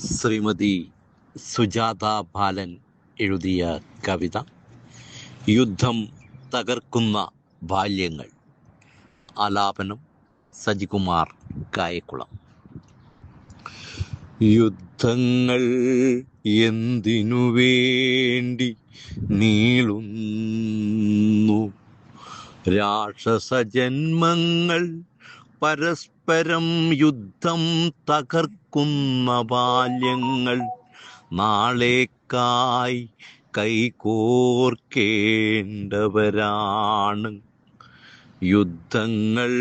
ശ്രീമതി സുജാത ബാലൻ എഴുതിയ കവിത യുദ്ധം തകർക്കുന്ന ബാല്യങ്ങൾ. ആലാപനം സജികുമാർ കായക്കുളം. യുദ്ധങ്ങൾ എന്തിനു വേണ്ടി നീളുന്നു? രാക്ഷസജന്മങ്ങൾ പരസ്പരം യുദ്ധം തകർക്കുന്ന ബാല്യങ്ങൾ നാളേക്കായി കൈകോർക്കേണ്ടവരാണ്. യുദ്ധങ്ങൾ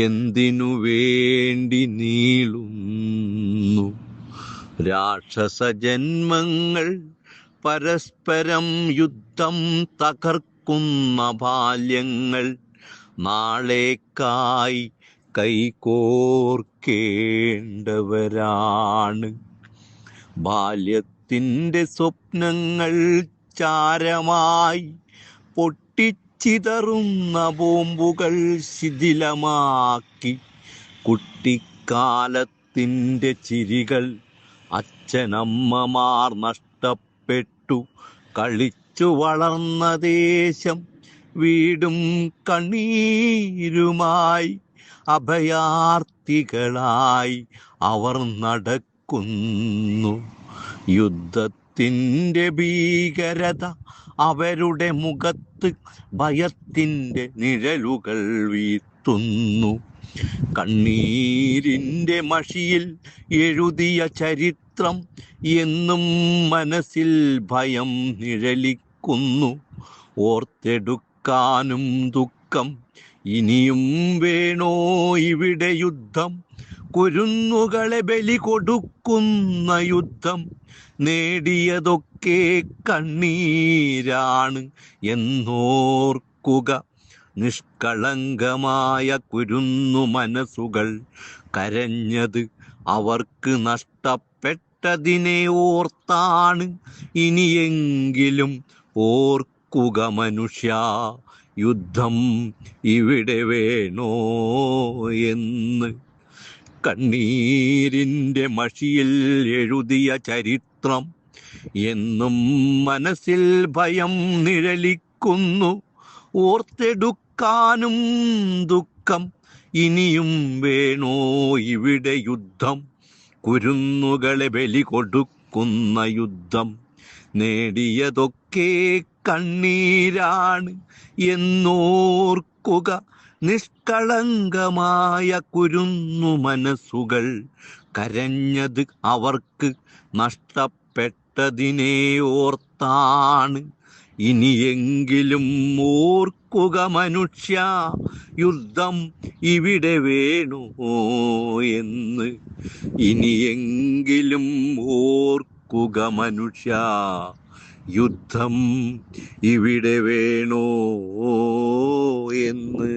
എന്തിനു വേണ്ടി നീളുന്നു? രാക്ഷസജന്മങ്ങൾ പരസ്പരം യുദ്ധം തകർക്കുന്ന ബാല്യങ്ങൾ നാളേക്കായി കൈകോർക്കേണ്ടവരാണ്. ബാല്യത്തിൻ്റെ സ്വപ്നങ്ങൾ ചാരമായി പൊട്ടിച്ചിതറുന്ന ബോംബുകൾ ശിഥിലമാക്കി കുട്ടിക്കാലത്തിൻ്റെ ചിരികൾ അച്ഛനമ്മമാർ നഷ്ടപ്പെട്ടു കളിച്ചു വളർന്ന ദേശം വീടും കണ്ണീരുമായി അഭയാർത്ഥികളായി അവർ നടക്കുന്നു. യുദ്ധത്തിൻ്റെ ഭീകരത അവരുടെ മുഖത്ത് ഭയത്തിൻ്റെ നിഴലുകൾ വീഴ്ത്തുന്നു. കണ്ണീരിൻ്റെ മഷിയിൽ എഴുതിയ ചരിത്രം എന്നും മനസ്സിൽ ഭയം നിഴലിക്കുന്നു. ഓർത്തെടുക്കാനും ദുഃഖം. ഇനിയും വേണോ ഇവിടെ യുദ്ധം? കുരുന്നുകളെ ബലി കൊടുക്കുന്ന യുദ്ധം. നേടിയതൊക്കെ കണ്ണീരാണ് എന്നോർക്കുക. നിഷ്കളങ്കമായ കുരുന്നു മനസ്സുകൾ കരഞ്ഞത് അവർക്ക് നഷ്ടപ്പെട്ടതിനെ ഓർത്താണ്. ഇനിയെങ്കിലും ഓർക്കുക മനുഷ്യ, യുദ്ധം ഇവിടെ വേണോ എന്ന്. കണ്ണീരിൻ്റെ മഷിയിൽ എഴുതിയ ചരിത്രം എന്നും മനസ്സിൽ ഭയം നിഴലിക്കുന്നു. ഓർത്തെടുക്കാനും ദുഃഖം. ഇനിയും വേണോ ഇവിടെ യുദ്ധം? കുരുന്നുകളെ ബലി കൊടുക്കുന്ന യുദ്ധം. നേടിയതൊക്കെ കണ്ണീരാണ് എന്നോർക്കുക. നിഷ്കളങ്കമായ കുരുന്നു മനസ്സുകൾ കരഞ്ഞത് അവർക്ക് നഷ്ടപ്പെട്ടതിനെ ഓർത്താണ്. ഇനിയെങ്കിലും ഓർക്കുക മനുഷ്യ, യുദ്ധം ഇവിടെ വേണോ എന്ന്. ഇനിയെങ്കിലും ഓർക്കുക മനുഷ്യ, യുദ്ധം ഇവിടെ വേണോ എന്ന്.